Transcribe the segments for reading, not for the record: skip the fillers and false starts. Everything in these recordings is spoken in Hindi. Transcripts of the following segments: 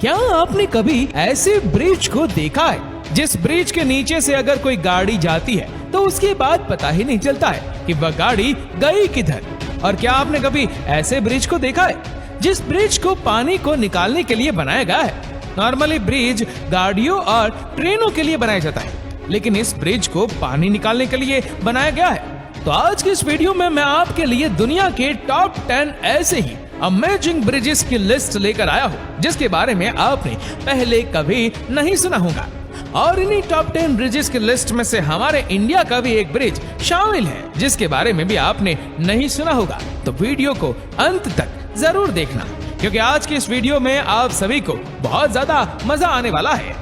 क्या आपने कभी ऐसे ब्रिज को देखा है जिस ब्रिज के नीचे से अगर कोई गाड़ी जाती है तो उसके बाद पता ही नहीं चलता है कि वह गाड़ी गई किधर? और क्या आपने कभी ऐसे ब्रिज को देखा है जिस ब्रिज को पानी को निकालने के लिए बनाया गया है? नॉर्मली ब्रिज गाड़ियों और ट्रेनों के लिए बनाया जाता है, लेकिन इस ब्रिज को पानी निकालने के लिए बनाया गया है। तो आज की इस वीडियो में मैं आपके लिए दुनिया के टॉप 10 ऐसे ही अमेजिंग ब्रिजेस की लिस्ट लेकर आया हूँ जिसके बारे में आपने पहले कभी नहीं सुना होगा। और इन्हीं टॉप 10 ब्रिजेस की लिस्ट में से हमारे इंडिया का भी एक ब्रिज शामिल है जिसके बारे में भी आपने नहीं सुना होगा। तो वीडियो को अंत तक जरूर देखना, क्योंकि आज की इस वीडियो में आप सभी को बहुत ज्यादा मजा आने वाला है।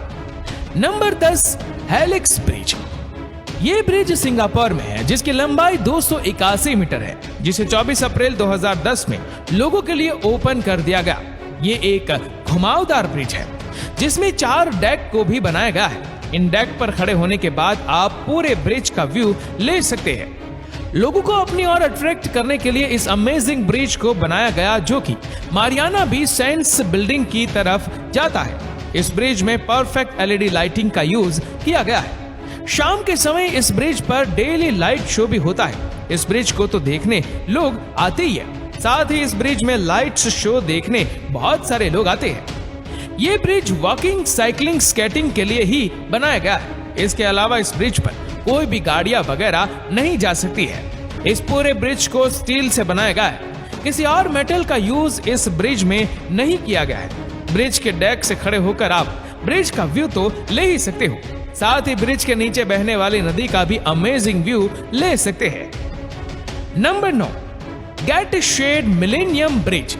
Number 10, helix bridge. ये ब्रिज सिंगापुर में है जिसकी लंबाई 281 मीटर है, जिसे 24 अप्रैल 2010 में लोगों के लिए ओपन कर दिया गया। ये एक घुमावदार ब्रिज है जिसमें 4 डेक को भी बनाया गया है। इन डेक पर खड़े होने के बाद आप पूरे ब्रिज का व्यू ले सकते हैं। लोगों को अपनी ओर अट्रैक्ट करने के लिए इस अमेजिंग ब्रिज को बनाया गया, जो कि मारियाना बीच साइंस बिल्डिंग की तरफ जाता है। इस ब्रिज में परफेक्ट एलईडी लाइटिंग का यूज किया गया है। शाम के समय इस ब्रिज पर डेली लाइट शो भी होता है। इस ब्रिज को तो देखने लोग आते ही है, साथ ही इस ब्रिज में लाइट्स शो देखने बहुत सारे लोग आते हैं। ये ब्रिज वॉकिंग, साइकिलिंग, स्केटिंग के लिए ही बनाया गया है। इसके अलावा इस ब्रिज पर कोई भी गाड़ियां वगैरह नहीं जा सकती है। इस पूरे ब्रिज को स्टील से बनाया गया है, किसी और मेटल का यूज इस ब्रिज में नहीं किया गया है। ब्रिज के डेक से खड़े होकर आप ब्रिज का व्यू तो ले ही सकते हो, साथ ही ब्रिज के नीचे बहने वाली नदी का भी अमेजिंग व्यू ले सकते हैं। Number 9, Gateshead millennium bridge.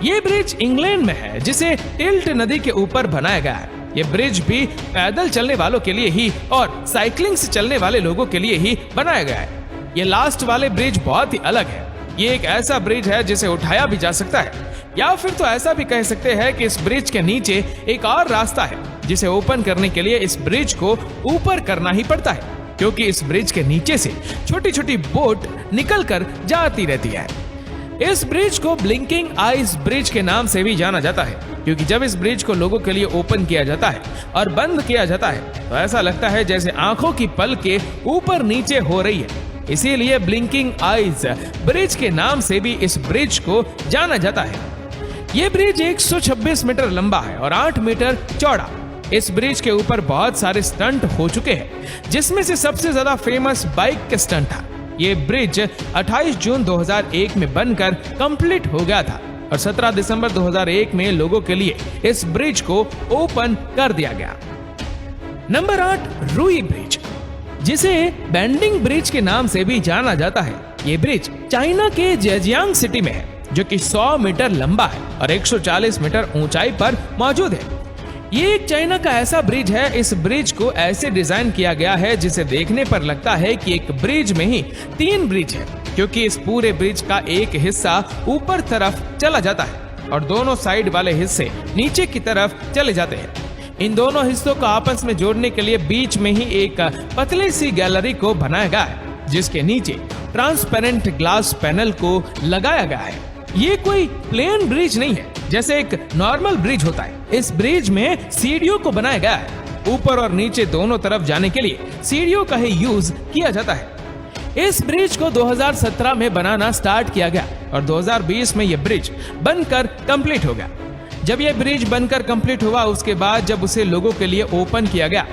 ये ब्रिज इंग्लैंड में है जिसे टिल्ट नदी के ऊपर बनाया गया है। ये ब्रिज भी पैदल चलने वालों के लिए ही और साइकिलिंग से चलने वाले लोगों के लिए ही बनाया गया है। ये लास्ट वाले ब्रिज बहुत ही अलग है। ये एक ऐसा ब्रिज है जिसे उठाया भी जा सकता है, या फिर तो ऐसा भी कह सकते हैं कि इस ब्रिज के नीचे एक और रास्ता है जिसे ओपन करने के लिए इस ब्रिज को ऊपर करना ही पड़ता है, क्योंकि इस ब्रिज के नीचे से छोटी छोटी बोट निकल कर जाती रहती है। इस ब्रिज को ब्लिंकिंग आइस ब्रिज के नाम से भी जाना जाता है, क्योंकि जब इस ब्रिज को लोगों के लिए ओपन किया जाता है और बंद किया जाता है तो ऐसा लगता है जैसे आंखों की पलकें ऊपर नीचे हो रही है। इसीलिए ब्लिंकिंग आइस ब्रिज के नाम से भी इस ब्रिज को जाना जाता है। ये ब्रिज 126 मीटर लंबा है और 8 मीटर चौड़ा। इस ब्रिज के ऊपर बहुत सारे स्टंट हो चुके हैं, जिसमें से सबसे ज्यादा फेमस बाइक के स्टंट था। ये ब्रिज 28 जून 2001 में बनकर कंप्लीट हो गया था और 17 दिसंबर 2001 में लोगों के लिए इस ब्रिज को ओपन कर दिया गया। नंबर 8, रूई ब्रिज, जिसे बेंडिंग ब्रिज के नाम से भी जाना जाता है। ये ब्रिज चाइना के जेजियांग सिटी में है, जो कि 100 मीटर लंबा है और 140 मीटर ऊंचाई पर मौजूद है। ये एक चाइना का ऐसा ब्रिज है। इस ब्रिज को ऐसे डिजाइन किया गया है जिसे देखने पर लगता है कि एक ब्रिज में ही 3 ब्रिज है, क्योंकि इस पूरे ब्रिज का एक हिस्सा ऊपर तरफ चला जाता है और दोनों साइड वाले हिस्से नीचे की तरफ चले जाते हैं। इन दोनों हिस्सों को आपस में जोड़ने के लिए बीच में ही एक पतली सी गैलरी को बनाया गया है, जिसके नीचे ट्रांसपेरेंट ग्लास पैनल को लगाया गया है। ये कोई प्लेन ब्रिज नहीं है जैसे एक नॉर्मल ब्रिज होता है। इस ब्रिज में सीढ़ियों को बनाया गया है। ऊपर और नीचे दोनों तरफ जाने के लिए सीढ़ियों का ही यूज किया जाता है। इस ब्रिज को 2017 में बनाना स्टार्ट किया गया और 2020 में यह ब्रिज बनकर कंप्लीट हो गया। जब यह ब्रिज बनकर कंप्लीट हुआ उसके बाद जब उसे लोगों के लिए ओपन किया गया,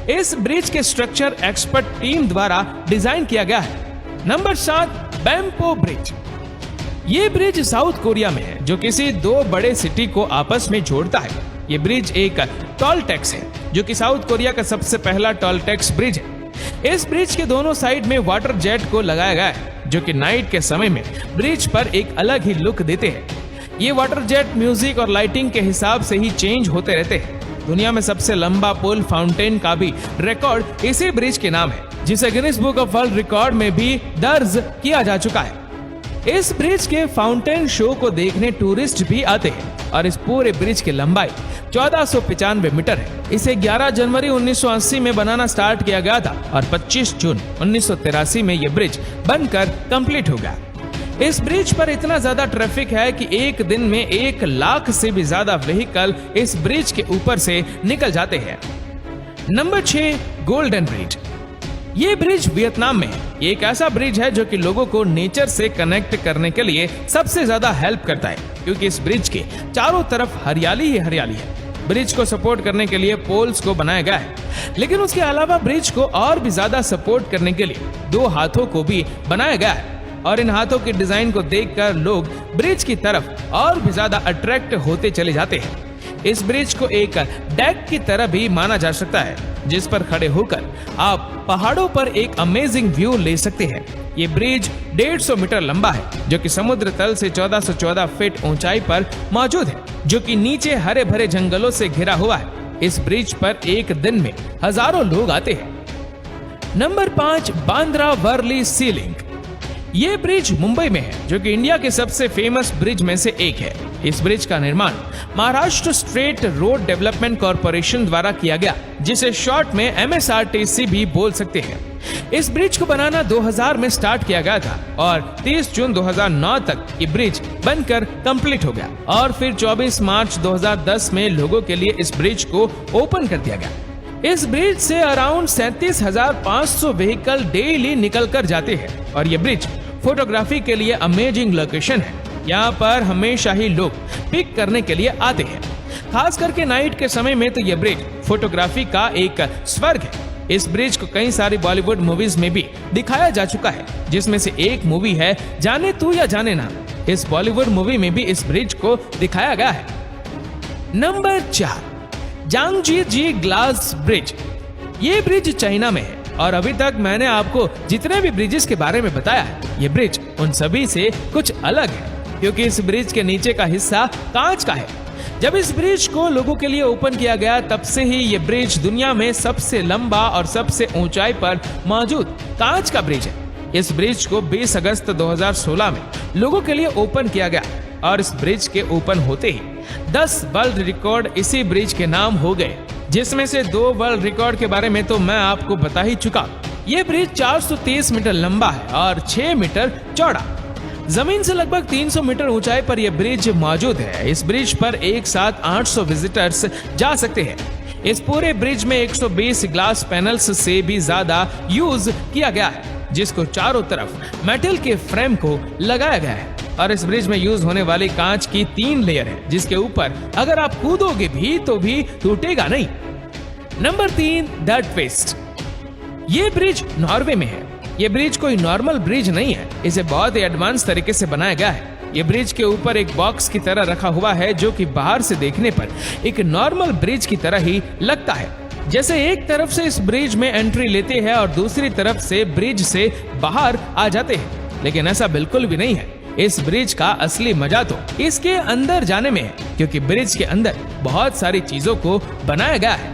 इस ब्रिज के स्ट्रक्चर एक्सपर्ट टीम द्वारा डिजाइन किया गया है। Number 7, Banpo bridge. ये ब्रिज साउथ कोरिया में है, जो किसी 2 बड़े सिटी को आपस में जोड़ता है। ये ब्रिज एक टॉल टैक्स है, जो कि साउथ कोरिया का सबसे पहला टॉल टैक्स ब्रिज है। इस ब्रिज के दोनों साइड में वाटर जेट को लगाया गया है, जो कि नाइट के समय में ब्रिज पर एक अलग ही लुक देते हैं। ये वाटर जेट म्यूजिक और लाइटिंग के हिसाब से ही चेंज होते रहते हैं। दुनिया में सबसे लंबा पुल फाउंटेन का भी रिकॉर्ड इसी ब्रिज के नाम है, जिसे Guinness book of world record में भी दर्ज किया जा चुका है। इस ब्रिज के फाउंटेन शो को देखने टूरिस्ट भी आते हैं और इस पूरे ब्रिज की लंबाई 1495 मीटर है। इसे 11 जनवरी 1980 में बनाना स्टार्ट किया गया था और 25 जून 1983 में यह ब्रिज बनकर कंप्लीट हो गया। इस ब्रिज पर इतना ज्यादा ट्रैफिक है कि एक दिन में 1 लाख से भी ज्यादा व्हीकल इस ब्रिज के ऊपर से निकल जाते हैं। Number 6, golden bridge. ये ब्रिज वियतनाम में है। ये एक ऐसा ब्रिज है जो कि लोगों को नेचर से कनेक्ट करने के लिए सबसे ज्यादा हेल्प करता है, क्योंकि इस ब्रिज के चारों तरफ हरियाली ही हरियाली है। ब्रिज को सपोर्ट करने के लिए पोल्स को बनाया गया है, लेकिन उसके अलावा ब्रिज को और भी ज्यादा सपोर्ट करने के लिए 2 हाथों को भी बनाया गया है, और इन हाथों के डिजाइन को देखकर लोग ब्रिज की तरफ और भी ज्यादा अट्रैक्ट होते चले जाते हैं। इस ब्रिज को एक डेक की तरह भी माना जा सकता है, जिस पर खड़े होकर आप पहाड़ों पर एक अमेजिंग व्यू ले सकते हैं। ये ब्रिज 150 मीटर लंबा है, जो कि समुद्र तल से 1414 फीट ऊंचाई पर मौजूद है, जो कि नीचे हरे भरे जंगलों से घिरा हुआ है। इस ब्रिज पर एक दिन में हजारों लोग आते हैं। नंबर 5, बांद्रा वर्ली सी लिंक। ये ब्रिज मुंबई में है, जो कि इंडिया के सबसे फेमस ब्रिज में से एक है। इस ब्रिज का निर्माण Maharashtra state road development corporation द्वारा किया गया, जिसे शॉर्ट में MSRTC भी बोल सकते हैं। इस ब्रिज को बनाना 2000 में स्टार्ट किया गया था और 30 जून 2009 तक ये ब्रिज बनकर कंप्लीट हो गया, और फिर 24 मार्च 2010 में लोगों के लिए इस ब्रिज को ओपन कर दिया गया। इस ब्रिज से अराउंड 37,500 व्हीकल डेली निकल कर जाते हैं, और ये ब्रिज फोटोग्राफी के लिए अमेजिंग लोकेशन है। यहाँ पर हमेशा ही लोग पिक करने के लिए आते हैं, खास करके नाइट के समय में तो यह ब्रिज फोटोग्राफी का एक स्वर्ग है। इस ब्रिज को कई सारी बॉलीवुड मूवीज में भी दिखाया जा चुका है, जिसमें से एक मूवी है जाने तू या जाने ना। इस बॉलीवुड मूवी में भी इस ब्रिज को दिखाया गया है। Number 4, Zhangjiajie glass bridge. ये ब्रिज चाइना में है, और अभी तक मैंने आपको जितने भी ब्रिजेस के बारे में बताया है, ये ब्रिज उन सभी से कुछ अलग है, क्योंकि इस ब्रिज के नीचे का हिस्सा कांच का है। जब इस ब्रिज को लोगों के लिए ओपन किया गया, तब से ही ये ब्रिज दुनिया में सबसे लंबा और सबसे ऊंचाई पर मौजूद कांच का ब्रिज है। इस ब्रिज को 20 अगस्त 2016 में लोगों के लिए ओपन किया गया, और इस ब्रिज के ओपन होते ही 10 वर्ल्ड रिकॉर्ड इसी ब्रिज के नाम हो गए, जिसमें से 2 वर्ल्ड रिकॉर्ड के बारे में तो मैं आपको बता ही चुका। ये ब्रिज 430 मीटर लंबा है और 6 मीटर चौड़ा। जमीन से लगभग 300 मीटर ऊंचाई पर यह ब्रिज मौजूद है। इस ब्रिज पर एक साथ 800 विजिटर्स जा सकते हैं। इस पूरे ब्रिज में 120 ग्लास पैनल्स से भी ज्यादा यूज किया गया है, जिसको चारों तरफ मेटल के फ्रेम को लगाया गया है, और इस ब्रिज में यूज होने वाली कांच की 3 लेयर है, जिसके ऊपर अगर आप कूदोगे भी तो भी टूटेगा नहीं। Number 3, the twist. ये ब्रिज नॉर्वे में है। ये ब्रिज कोई नॉर्मल ब्रिज नहीं है, इसे बहुत ही एडवांस तरीके से बनाया गया है। ये ब्रिज के ऊपर एक बॉक्स की तरह रखा हुआ है, जो कि बाहर से देखने पर एक नॉर्मल ब्रिज की तरह ही लगता है। जैसे एक तरफ से इस ब्रिज में एंट्री लेते हैं और दूसरी तरफ से ब्रिज से बाहर आ जाते हैं, लेकिन ऐसा बिल्कुल भी नहीं है। इस ब्रिज का असली मजा तो इसके अंदर जाने में है, क्योंकि ब्रिज के अंदर बहुत सारी चीजों को बनाया गया है।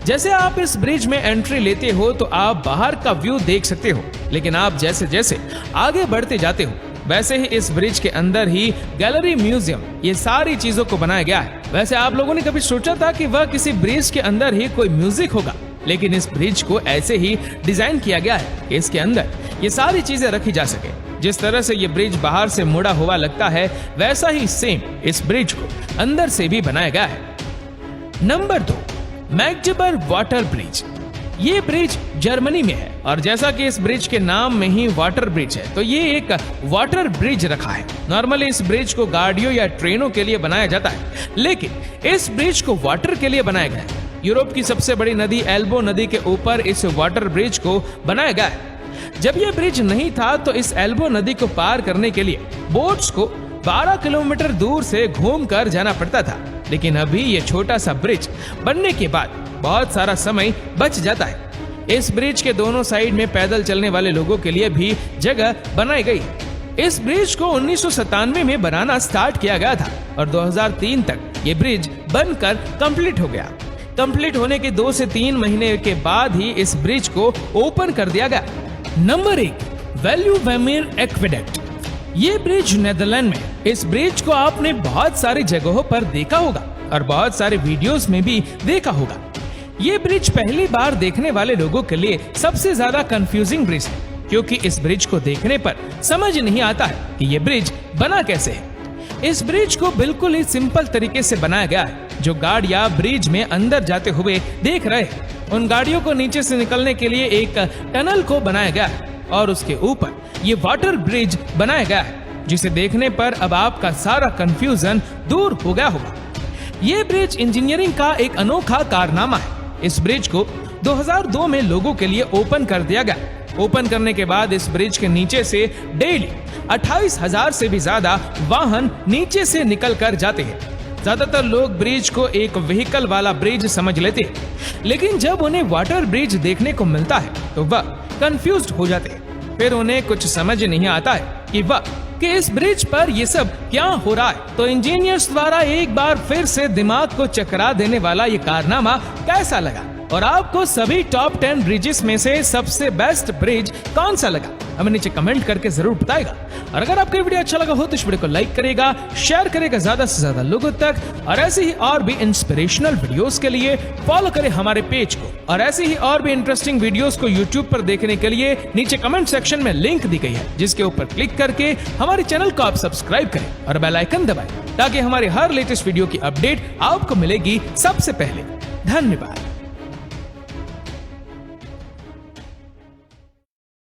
जैसे आप इस ब्रिज में एंट्री लेते हो तो आप बाहर का व्यू देख सकते हो, लेकिन आप जैसे जैसे आगे बढ़ते जाते हो, वैसे ही इस ब्रिज के अंदर ही गैलरी, म्यूजियम, ये सारी चीजों को बनाया गया है। वैसे आप लोगों ने कभी सोचा था कि वह किसी ब्रिज के अंदर ही कोई म्यूजिक होगा, लेकिन इस ब्रिज को ऐसे ही डिजाइन किया गया है कि इसके अंदर ये सारी चीजें रखी जा सके। जिस तरह से ये ब्रिज बाहर से मुड़ा हुआ लगता है, वैसा ही सेम इस ब्रिज को अंदर से भी बनाया गया है। Number 2, Magdeburg water bridge. ये ब्रिज जर्मनी में है, और जैसा कि इस ब्रिज के नाम में ही वाटर ब्रिज है, तो ये एक वाटर ब्रिज रखा है। नॉर्मली इस ब्रिज को गाड़ियों या ट्रेनों के लिए बनाया जाता है, लेकिन इस ब्रिज को वाटर के लिए बनाया गया है। यूरोप की सबसे बड़ी नदी एल्बो नदी के ऊपर इस वाटर ब्रिज को बनाया गया है। जब यह ब्रिज नहीं था तो इस एल्बो नदी को पार करने के लिए बोट्स को 12 किलोमीटर दूर से घूमकर जाना पड़ता था, लेकिन अभी ये छोटा सा ब्रिज बनने के बाद बहुत सारा समय बच जाता है। इस ब्रिज के दोनों साइड में पैदल चलने वाले लोगों के लिए भी जगह बनाई गई। इस ब्रिज को 1997 में बनाना स्टार्ट किया गया था, और 2003 तक ये ब्रिज बनकर कंप्लीट हो गया। कंप्लीट होने के 2 से 3 महीने के बाद ही इस ब्रिज को ओपन कर दिया गया। Number 1, Veluwemeer aqueduct. ये ब्रिज नेदरलैंड में। इस ब्रिज को आपने बहुत सारी जगहों पर देखा होगा और बहुत सारे वीडियोस में भी देखा होगा। ये ब्रिज पहली बार देखने वाले लोगों के लिए सबसे ज्यादा कंफ्यूजिंग ब्रिज है, क्योंकि इस ब्रिज को देखने पर समझ नहीं आता है कि ये ब्रिज बना कैसे है। इस ब्रिज को बिल्कुल ही सिंपल तरीके से बनाया गया है। जो गाड़ियां ब्रिज में अंदर जाते हुए देख रहे हैं, उन गाड़ियों को नीचे से निकलने के लिए एक टनल को बनाया गया है और उसके ऊपर ये वाटर ब्रिज बनाया गया है, जिसे देखने पर अब आपका सारा कंफ्यूजन दूर हो गया होगा। ये ब्रिज इंजीनियरिंग का एक अनोखा कारनामा है। इस ब्रिज को 2002 में लोगों के लिए ओपन कर दिया गया। ओपन करने के बाद इस ब्रिज के नीचे से डेली 28,000 से भी ज्यादा वाहन नीचे से निकल कर जाते हैं। ज्यादातर लोग ब्रिज को एक व्हीकल वाला ब्रिज समझ लेते हैं, लेकिन जब उन्हें वाटर ब्रिज देखने को मिलता है तो वह कंफ्यूज्ड हो जाते हैं। फिर उन्हें कुछ समझ नहीं आता है कि इस ब्रिज पर ये सब क्या हो रहा है। तो इंजीनियर्स द्वारा एक बार फिर से दिमाग को चकरा देने वाला ये कारनामा कैसा लगा और आपको सभी टॉप 10 ब्रिजेस में से सबसे बेस्ट ब्रिज कौन सा लगा, हमें नीचे कमेंट करके जरूर बताएगा। और अगर आपको वीडियो अच्छा लगा हो तो इस वीडियो को लाइक करेगा, शेयर करेगा ज्यादा से ज्यादा लोगों तक, और ऐसे ही और भी इंस्पिरेशनल वीडियोस के लिए फॉलो करें हमारे पेज को। और ऐसे ही और भी इंटरेस्टिंग वीडियोस को यूट्यूब पर देखने के लिए नीचे कमेंट सेक्शन में लिंक दी गई है, जिसके ऊपर क्लिक करके हमारे चैनल को आप सब्सक्राइब करें और बेल आइकन दबाएं, ताकि हमारे हर लेटेस्ट वीडियो की अपडेट आपको मिलेगी सबसे पहले। धन्यवाद।